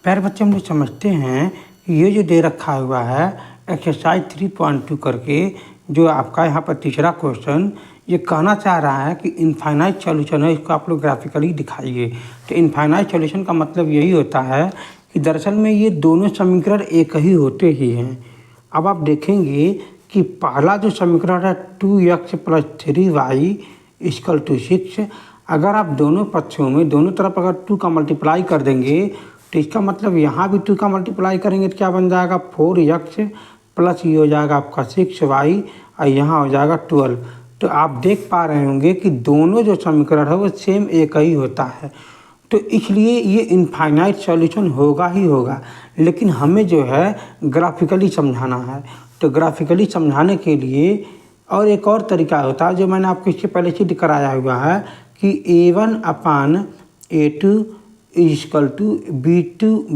प्यारे बच्चे, हम लोग समझते हैं कि ये जो दे रखा हुआ है एक्सरसाइज 3.2 करके, जो आपका यहाँ पर तीसरा क्वेश्चन ये कहना चाह रहा है कि इनफाइनाइट सॉल्यूशन है, इसको आप लोग ग्राफिकली दिखाइए। तो इनफाइनाइट सॉल्यूशन का मतलब यही होता है कि दरअसल में ये दोनों समीकरण एक ही होते ही हैं। अब आप देखेंगे कि पहला जो समीकरण है 2x + 3y = 6, अगर आप दोनों पक्षों में दोनों तरफ अगर 2 का मल्टीप्लाई कर देंगे तो इसका मतलब यहाँ भी 2 का मल्टीप्लाई करेंगे तो क्या बन जाएगा 4x प्लस ये हो जाएगा आपका 6y और यहाँ हो जाएगा 12। तो आप देख पा रहे होंगे कि दोनों जो समीकरण है वो सेम एक ही होता है, तो इसलिए ये इनफाइनाइट सॉल्यूशन होगा ही होगा। लेकिन हमें जो है ग्राफिकली समझाना है, तो ग्राफिकली समझाने के लिए और एक और तरीका होता है जो मैंने आपको इससे पहले सिद्ध कराया हुआ है कि a1/a2 =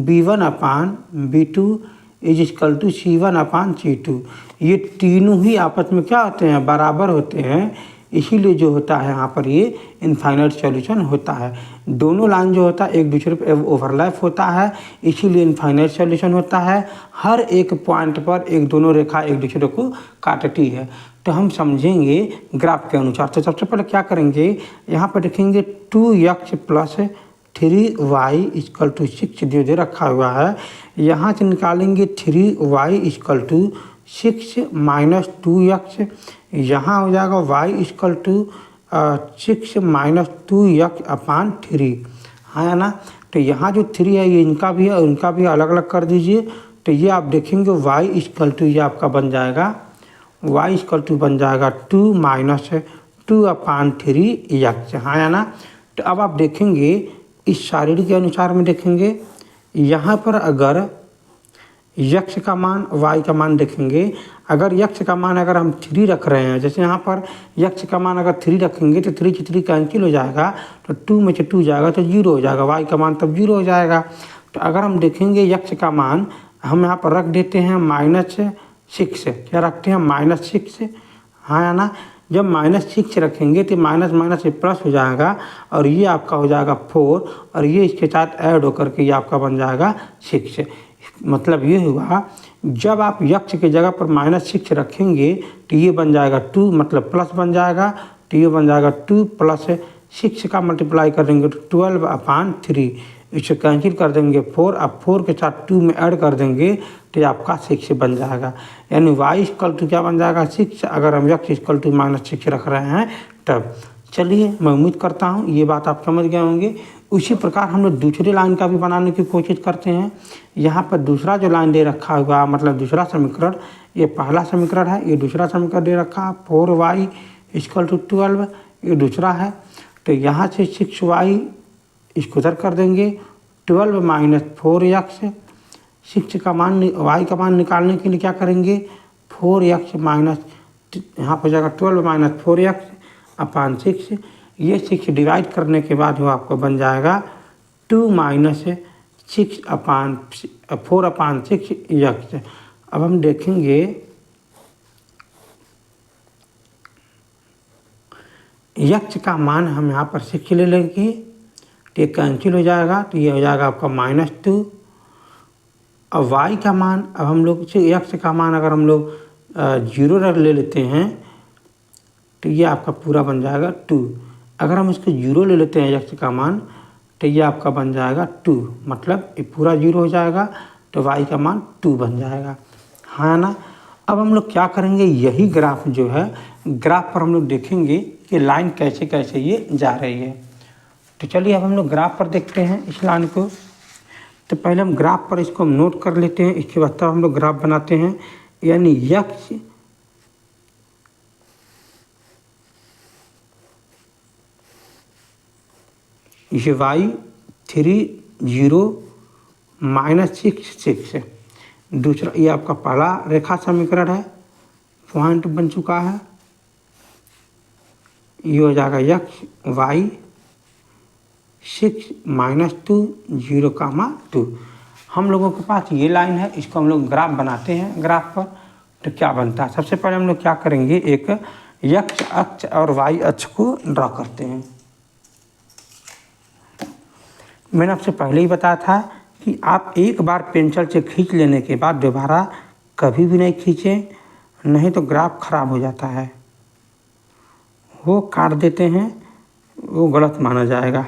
b1/b2 = c1/c2। ये तीनों ही आपस में क्या होते हैं, बराबर होते हैं, इसीलिए जो होता है यहाँ पर ये इनफाइनाइट सॉल्यूशन होता है। दोनों लाइन जो होता है एक दूसरे पर ओवरलैप होता है, इसीलिए इनफाइनाइट सॉल्यूशन होता है। हर एक पॉइंट पर एक दोनों रेखा एक दूसरे को काटती है। तो हम समझेंगे ग्राफ के अनुसार। तो सबसे पहले क्या करेंगे, यहाँ पर देखेंगे 2x + 3y = 6 जो दे रखा हुआ है, यहाँ से निकालेंगे 3y = 6 - 2x, यहाँ हो जाएगा y = 6 - 2x/3, है ना। तो यहाँ जो 3 है ये इनका भी है और इनका भी अलग अलग कर दीजिए। तो ये आप देखेंगे y = ये आपका बन जाएगा y = बन जाएगा 2 - 2/3x, है ना। तो अब आप देखेंगे इस सारणी के अनुसार में देखेंगे, यहाँ पर अगर x का मान y का मान देखेंगे, अगर x का मान अगर हम 3 रख रहे हैं, जैसे यहाँ पर x का मान अगर 3 रखेंगे तो 3 से 3 कैंसिल हो जाएगा, तो 2 में से 2 जाएगा तो 0 हो जाएगा, y का मान तब 0 हो जाएगा। तो अगर हम देखेंगे x का मान हम यहाँ पर रख देते हैं -6, क्या रखते हैं -6, हाँ ना। जब -6 रखेंगे तो माइनस माइनस से प्लस हो जाएगा और ये आपका हो जाएगा 4 और ये इसके साथ ऐड होकर के ये आपका बन जाएगा 6। मतलब ये हुआ जब आप x की जगह पर -6 रखेंगे तो ये बन जाएगा 2, मतलब प्लस बन जाएगा, तो ये बन जाएगा 2 + 6 का मल्टीप्लाई कर देंगे तो 12/3, इसे कैंसिल कर देंगे 4, अब 4 के साथ 2 में ऐड कर देंगे तो आपका 6 बन जाएगा। यानी y = क्या बन जाएगा 6, अगर हम x = -6 रख रहे हैं तब। चलिए, मैं उम्मीद करता हूँ ये बात आप समझ गए होंगे। उसी प्रकार हम लोग दूसरी लाइन का भी बनाने की कोशिश करते हैं। यहाँ पर दूसरा जो लाइन दे रखा हुआ, मतलब दूसरा समीकरण, ये पहला समीकरण है, ये दूसरा समीकरण दे रखा है 4y = 12, ये दूसरा है। तो यहाँ से 6y इसको उधर कर देंगे, 12 - 4x, 6 का मान y का मान निकालने के लिए क्या करेंगे 4x माइनस, यहाँ पर जाएगा 12 - 4x/6, ये 6 डिवाइड करने के बाद वो आपको बन जाएगा 2 - 4/6x। अब हम देखेंगे x का मान हम यहाँ पर 6 ले लेंगे तो ये कैंसिल हो जाएगा, तो ये हो जाएगा आपका -2। अब y का मान, अब हम लोग x का मान अगर हम लोग 0 ले लेते हैं तो ये आपका पूरा बन जाएगा 2। अगर हम इसको 0 ले लेते हैं x का मान तो ये आपका बन जाएगा 2, मतलब ये पूरा 0 हो जाएगा, तो y का मान 2 बन जाएगा, हाँ ना। अब हम लोग क्या करेंगे, यही ग्राफ जो है, ग्राफ पर हम लोग देखेंगे कि लाइन कैसे कैसे ये जा रही है। तो चलिए अब हम लोग ग्राफ पर देखते हैं इस लाइन को। तो पहले हम ग्राफ पर इसको नोट कर लेते हैं, इसके बाद तब हम लोग ग्राफ बनाते हैं। यानी x ये y 3 0 -6 6, दूसरा ये आपका पहला रेखा समीकरण है, पॉइंट बन चुका है। ये हो जाएगा x y 6 - 2 0, 2। हम लोगों के पास ये लाइन है, इसको हम लोग ग्राफ बनाते हैं। ग्राफ पर तो क्या बनता है, सबसे पहले हम लोग क्या करेंगे, एक x अक्ष और y अक्ष को ड्रा करते हैं। मैंने आपसे पहले ही बताया था कि आप एक बार पेंसिल से खींच लेने के बाद दोबारा कभी भी नहीं खींचें, नहीं तो ग्राफ खराब हो जाता है। वो काट देते हैं, वो गलत माना जाएगा।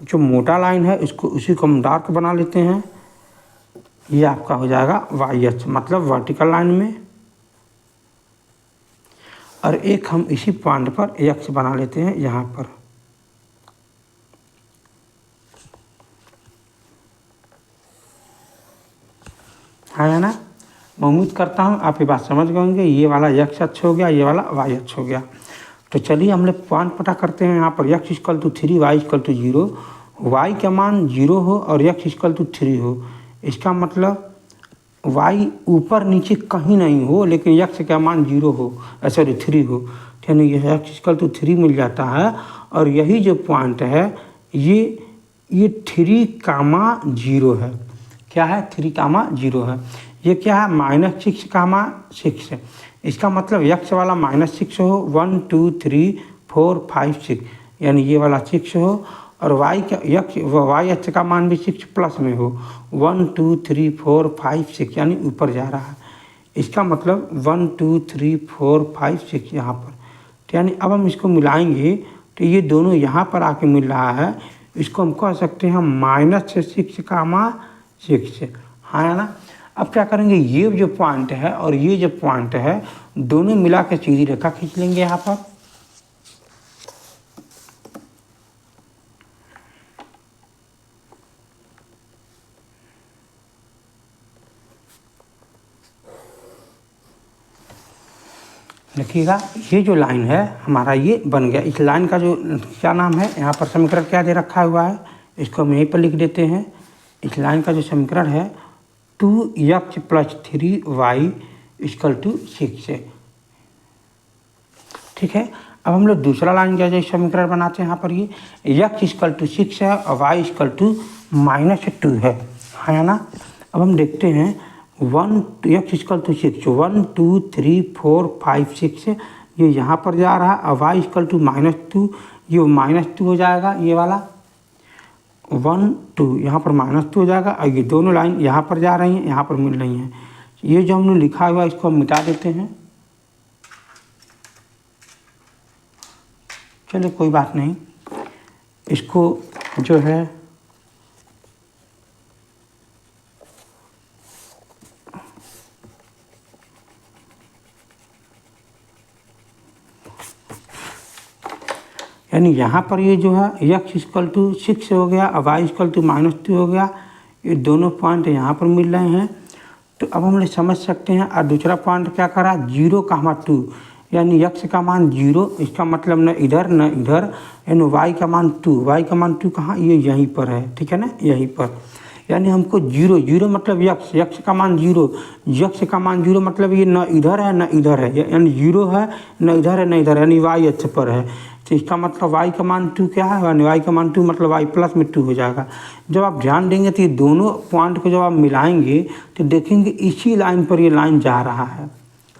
जो मोटा लाइन है उसको उसी को हम डार्क बना लेते हैं। ये आपका हो जाएगा वाई अक्ष, मतलब वर्टिकल लाइन में। और एक हम इसी पॉइंट पर एक्स बना लेते हैं यहाँ पर। है ना? मैं उम्मीद करता हूँ आप ये बात समझ गए होंगे। ये वाला एक्स अक्ष हो गया, ये वाला वाई अक्ष हो गया। तो चलिए हम लोग पॉइंट पता करते हैं। यहाँ पर x equal to 3, y equal to 0, y का मान 0 हो और एक्स इक्वल टू 3 हो। इसका मतलब वाई ऊपर नीचे कहीं नहीं हो, लेकिन एक्स का मान 0 हो, सॉरी 3 हो। यानी यह एक्स इक्वल टू 3 मिल जाता है। और यही जो पॉइंट है ये 3, 0 है। क्या है? 3, 0 है। ये क्या है? -6, है। इसका मतलब एक्स वाला -6 हो, 1 2 3 4 5 6, यानी ये वाला 6 हो। और वाई अक्ष का मान भी 6 प्लस में हो, 1 2 3 4 5 6, यानी ऊपर जा रहा है। इसका मतलब 1 2 3 4 5 6 यहाँ पर। तो यानी अब हम इसको मिलाएंगे तो ये दोनों यहाँ पर आके मिल रहा है। इसको हम कह सकते हैं -6, है ना? अब क्या करेंगे, ये जो पॉइंट है और ये जो पॉइंट है दोनों मिला के सीधी रेखा खींच लेंगे यहाँ पर। देखिएगा ये जो लाइन है हमारा ये बन गया। इस लाइन का जो क्या नाम है, यहाँ पर समीकरण क्या दे रखा हुआ है, इसको हम यहीं पर लिख देते हैं। इस लाइन का जो समीकरण है 2x + 3y = 6 है। ठीक है। अब हम लोग दूसरा लाइन का जो समीकरण बनाते हैं, यहाँ पर ये x = 6 है और y = -2 है ना? अब हम देखते हैं x = 6, 1 2 3 4 5 6 ये यहाँ पर जा रहा है और y = -2, ये -2 हो जाएगा। ये वाला 1 2 यहाँ पर -2 हो जाएगा और ये दोनों लाइन यहाँ पर जा रही हैं, यहाँ पर मिल रही हैं। ये जो हमने लिखा हुआ है इसको हम मिटा देते हैं। चलिए कोई बात नहीं, इसको जो है यानी यहाँ पर ये जो है x = 6 हो गया और y = -2 हो गया। ये दोनों पॉइंट यहाँ पर मिल रहे हैं। तो अब हम लोग समझ सकते हैं। और दूसरा पॉइंट क्या करा, 0, 2, यानी x का मान 0, इसका मतलब न इधर न इधर, यानी y का मान 2, y का मान 2 कहाँ, ये यहीं पर है। ठीक है ना, यहीं पर। यानी हमको 0 मतलब x का मान 0, x का मान 0 मतलब ये न इधर है न इधर है, यानी 0 है न इधर है न इधर, यानी y अक्ष पर है। तो इसका मतलब y का मान 2 क्या है, यानी y का मान 2 मतलब y + में 2 हो जाएगा। जब आप ध्यान देंगे तो ये दोनों पॉइंट को जब आप मिलाएंगे तो देखेंगे इसी लाइन पर ये लाइन जा रहा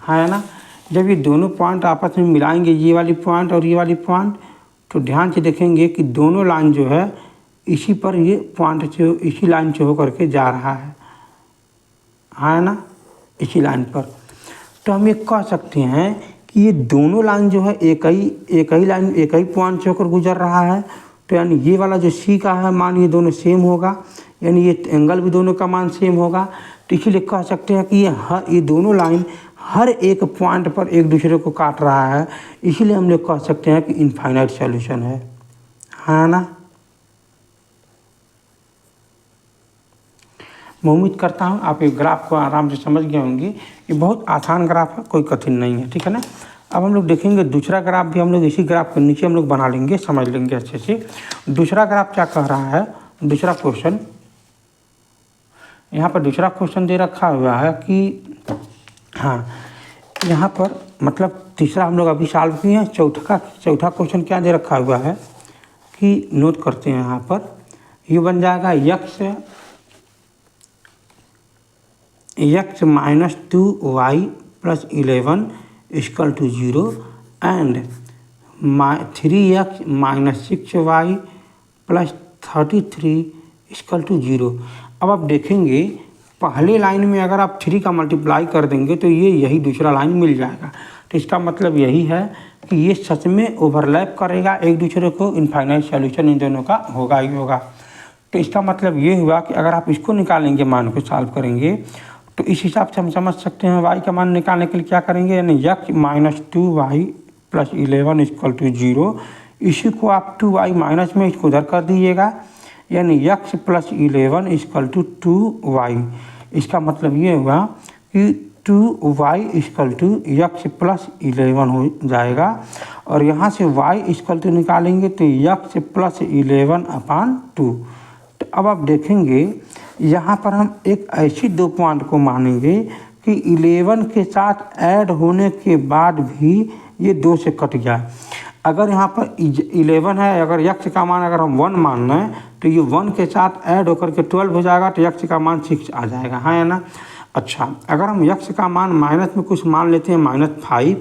है ना? जब ये दोनों पॉइंट आपस में मिलाएंगे, ये वाली पॉइंट और ये वाली पॉइंट, तो ध्यान से देखेंगे कि दोनों लाइन जो है इसी पर ये पॉइंट से इसी लाइन से होकर के जा रहा है ना, इसी लाइन पर। तो हम ये कह सकते हैं कि ये दोनों लाइन जो है एक ही लाइन एक ही पॉइंट से होकर गुजर रहा है। तो यानी ये वाला जो C का है मान ये दोनों सेम होगा, यानी ये एंगल भी दोनों का मान सेम होगा। तो इसीलिए कह सकते हैं कि ये दोनों लाइन हर एक पॉइंट पर एक दूसरे को काट रहा है। इसीलिए हम लोग कह सकते हैं कि इनफाइनाइट सॉल्यूशन है ना? मैं उम्मीद करता हूँ आप ये ग्राफ को आराम से समझ गए होंगे। ये बहुत आसान ग्राफ है, कोई कठिन नहीं है। ठीक है ना? अब हम लोग देखेंगे दूसरा ग्राफ भी, हम लोग इसी ग्राफ के नीचे हम लोग बना लेंगे, समझ लेंगे अच्छे से। दूसरा ग्राफ क्या कह रहा है, दूसरा क्वेश्चन, यहाँ पर दूसरा क्वेश्चन दे रखा हुआ है कि हाँ, यहाँ पर मतलब तीसरा हम लोग अभी सॉल्व किए हैं। चौथा क्वेश्चन क्या दे रखा हुआ है कि नोट करते हैं। यहाँ पर ये बन जाएगा x - 2y + 11 = 0 and 3x - 6y + 33 equal to 0। अब आप देखेंगे पहले लाइन में अगर आप 3 का मल्टीप्लाई कर देंगे तो ये यही दूसरा लाइन मिल जाएगा। तो इसका मतलब यही है कि ये सच में ओवरलैप करेगा एक दूसरे को, इनफाइनाइट सॉल्यूशन इन दोनों का होगा ही होगा। तो इसका मतलब ये हुआ कि अगर आप इसको निकालेंगे, मान को सॉल्व करेंगे, तो इस हिसाब से हम समझ सकते हैं y का मान निकालने के लिए क्या करेंगे, यानी x minus 2y plus 11 equal to 0। इसी को आप 2y माइनस में इसको उधर कर दीजिएगा, यानी x plus 11 equal to 2y। इसका मतलब ये हुआ कि 2y equal to x plus 11 हो जाएगा। और यहाँ से y इक्वल टू निकालेंगे तो x प्लस 11 अपान 2। तो अब आप देखेंगे यहाँ पर हम एक ऐसी 2 पॉइंट को मानेंगे कि 11 के साथ ऐड होने के बाद भी ये 2 से कट गया। अगर यहाँ पर 11 है, अगर x का मान अगर हम 1 मान रहे हैं तो ये 1 के साथ ऐड होकर के 12 हो जाएगा, तो x का मान 6 आ जाएगा, हाँ या ना। अच्छा, अगर हम x का मान माइनस में कुछ मान लेते हैं -5,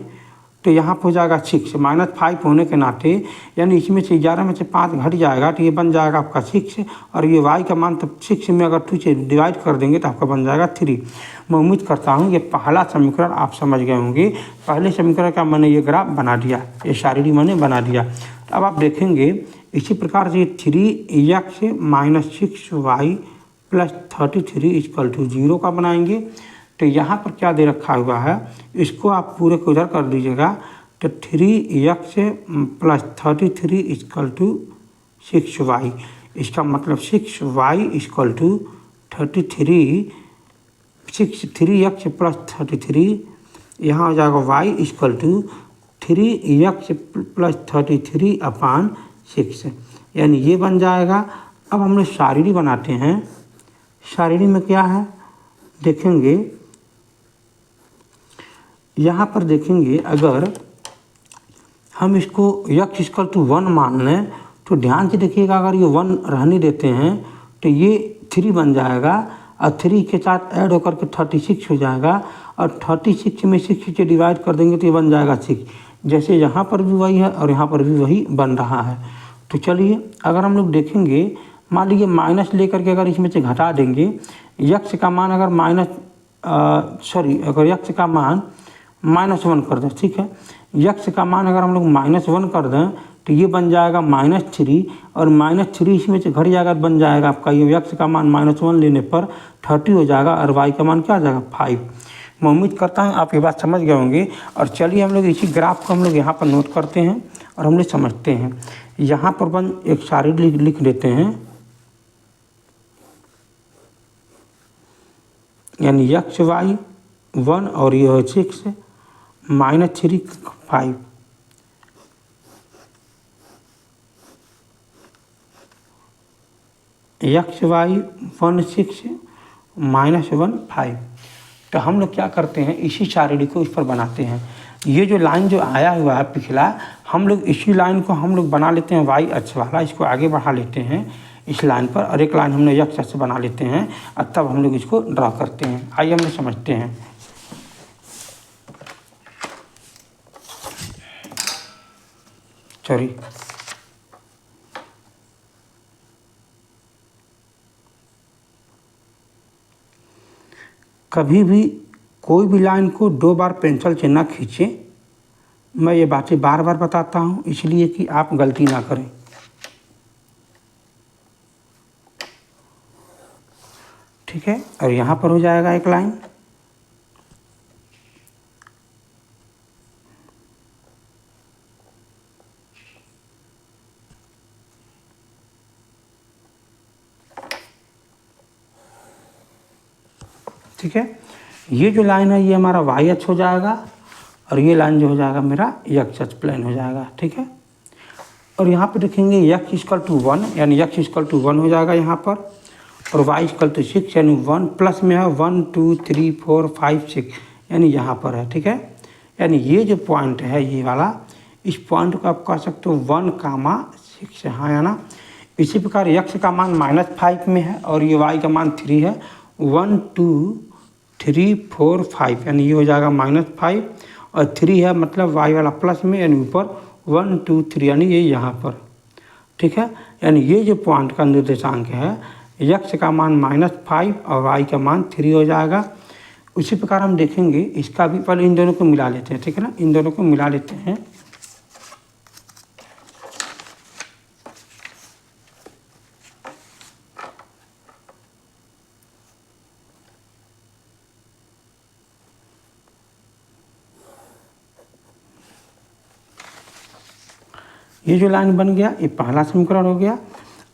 तो यहाँ पर हो जाएगा 6। -5 होने के नाते यानी इसमें से 11 में से 5 घट जाएगा तो ये बन जाएगा आपका 6। और ये y का मान तब 6 में अगर 2 से डिवाइड कर देंगे तो आपका बन जाएगा 3। मैं उम्मीद करता हूँ ये पहला समीकरण आप समझ गए होंगे। पहले समीकरण का मैंने ये ग्राफ बना दिया, ये शारीडी मैंने बना दिया। तो अब आप देखेंगे इसी प्रकार से 3x minus 6y plus 33 equal to 0 का बनाएंगे। तो यहाँ पर क्या दे रखा हुआ है, इसको आप पूरे को उधर कर दीजिएगा, तो 3x plus 33 equal to 6y। इसका मतलब 6y equal to 33, 3x plus 33, यहाँ हो जाएगा y equal to 3x plus 33 upon 6, यानी ये बन जाएगा। अब हम लोग शारीडी बनाते हैं। शारीडी में क्या है देखेंगे, यहाँ पर देखेंगे अगर हम इसको x इक्वल टू 1 मान लें तो ध्यान से देखिएगा, अगर ये 1 रहने देते हैं तो ये 3 बन जाएगा और 3 के साथ ऐड होकर के 36 हो जाएगा, और 36 में 6 से डिवाइड कर देंगे तो ये बन जाएगा 6। जैसे यहाँ पर भी वही है और यहाँ पर भी वही बन रहा है। तो चलिए अगर हम लोग देखेंगे, मान लीजिए माइनस लेकर के अगर इसमें से घटा देंगे, x का मान अगर अगर x का मान -1 कर दें, ठीक है, x का मान अगर हम लोग -1 कर दें तो ये बन जाएगा -3, और -3 इसमें से घट जाएगा तो बन जाएगा आपका ये x का मान -1 लेने पर 30 हो जाएगा, और y का मान क्या आ जाएगा 5। मैं उम्मीद करता हूँ आप ये बात समझ गए होंगे। और चलिए हम लोग इसी ग्राफ को हम लोग यहाँ पर नोट करते हैं और हम लोग समझते हैं। यहाँ पर एक शारीडी लिख देते हैं, यानी y 1 और ये है 6 -3 5। y 1 6 -1 5। तो हम लोग क्या करते हैं, इसी शारीडी को इस पर बनाते हैं। ये जो लाइन जो आया हुआ है पिछला, हम लोग इसी लाइन को हम लोग बना लेते हैं y अक्ष वाला, इसको आगे बढ़ा लेते हैं इस लाइन पर, और एक लाइन हमने x अक्ष बना लेते हैं, और तब हम लोग इसको ड्रा करते हैं। आइए हम लोग समझते हैं। सॉरी, कभी भी कोई भी लाइन को 2 बार पेंसिल से ना खींचें। मैं ये बातें बार बार बताता हूँ इसलिए कि आप गलती ना करें। ठीक है, और यहाँ पर हो जाएगा एक लाइन, ठीक है। ये जो लाइन है ये हमारा y अक्ष हो जाएगा, और ये लाइन जो हो जाएगा मेरा x अक्ष प्लेन हो जाएगा, ठीक है। और यहाँ पे देखेंगे x इक्वल टू 1, यानी x इक्वल टू 1 हो जाएगा यहाँ पर, और y इक्वल टू 6, यानी 1 प्लस में है 1 2 3 4 5 6, यानी यहाँ पर है, ठीक है। यानी ये जो पॉइंट है ये वाला, इस पॉइंट को आप कह सकते हो 1,6 है, हाँ या ना। इसी प्रकार x का मान -5 में है और ये y का मान 3 है, 1 2 3 4 5, यानी ये हो जाएगा -5, और 3 है मतलब y वाला प्लस में, यानी ऊपर 1 2 3, यानी ये यहाँ पर, ठीक है। यानी ये जो पॉइंट का निर्देशांक है x का मान -5 और y का मान 3 हो जाएगा। उसी प्रकार हम देखेंगे इसका भी, पहले इन दोनों को मिला लेते हैं, ठीक है ना, इन दोनों को मिला लेते हैं। ये जो लाइन बन गया ये पहला समीकरण हो गया।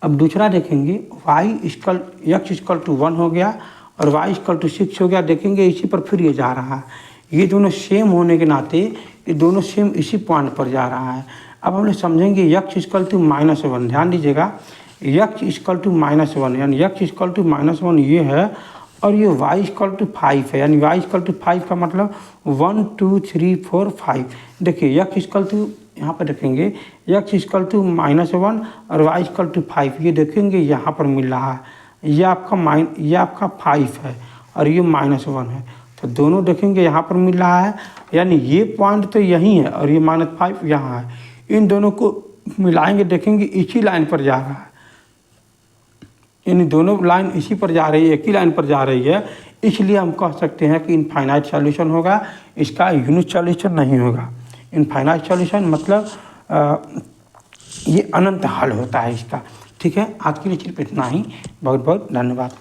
अब दूसरा देखेंगे x इक्वल टू 1 हो गया और y इक्वल टू 6 हो गया। देखेंगे इसी पर फिर ये जा रहा है, ये दोनों सेम होने के नाते ये दोनों सेम इसी पॉइंट पर जा रहा है। अब हम लोग समझेंगे x इक्वल टू -1, ध्यान दीजिएगा x इक्वल टू -1 यानी x इक्वल टू -1 ये है और ये y इक्वल टू 5 है, यानी y इक्वल टू 5 का मतलब 1 2 3 4 5। देखिए x इक्वल टू, यहाँ पर देखेंगे x इक्वल टू -1 और y इक्वल टू 5, ये देखेंगे यहाँ पर मिल रहा है, ये आपका 5 है और ये -1 है, तो दोनों देखेंगे यहाँ पर मिल रहा है, यानी ये पॉइंट तो यही है और ये -5 यहाँ है। इन दोनों को मिलाएंगे, देखेंगे इसी लाइन पर जा रहा है, यानी दोनों लाइन इसी पर जा रही है, एक ही लाइन पर जा रही है, इसलिए हम कह सकते हैं कि इनफाइनाइट सॉल्यूशन होगा, इसका यूनिट सॉल्यूशन नहीं होगा। इनफाइनाइट सॉल्यूशन मतलब ये अनंत हल होता है इसका। ठीक है, आज के लिए सिर्फ इतना ही। बहुत बहुत धन्यवाद।